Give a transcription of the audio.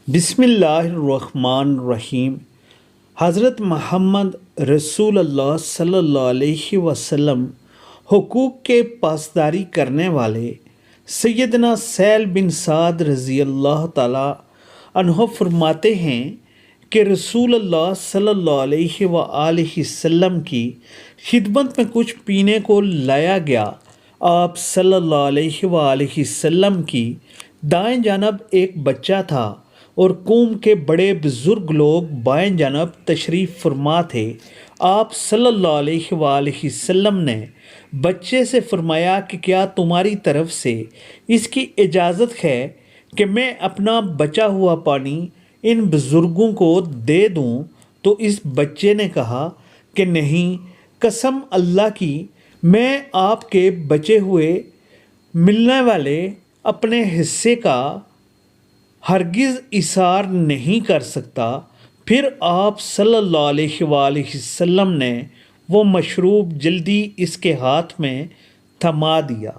بسم اللہ الرحمن الرحیم۔ حضرت محمد رسول اللہ صلی اللہ علیہ وسلم حقوق کے پاسداری کرنے والے سیدنا سہل بن سعد رضی اللہ تعالی عنہ فرماتے ہیں کہ رسول اللہ صلی اللہ علیہ وآلہ وسلم کی خدمت میں کچھ پینے کو لایا گیا۔ آپ صلی اللہ علیہ وآلہ وسلم کی دائیں جانب ایک بچہ تھا اور قوم کے بڑے بزرگ لوگ بائیں جانب تشریف فرما تھے۔ آپ صلی اللہ علیہ وآلہ وسلم نے بچے سے فرمایا کہ کیا تمہاری طرف سے اس کی اجازت ہے کہ میں اپنا بچا ہوا پانی ان بزرگوں کو دے دوں؟ تو اس بچے نے کہا کہ نہیں، قسم اللہ کی، میں آپ کے بچے ہوئے ملنے والے اپنے حصے کا ہرگز اظہار نہیں کر سکتا۔ پھر آپ صلی اللہ علیہ وآلہ وسلم نے وہ مشروب جلدی اس کے ہاتھ میں تھما دیا۔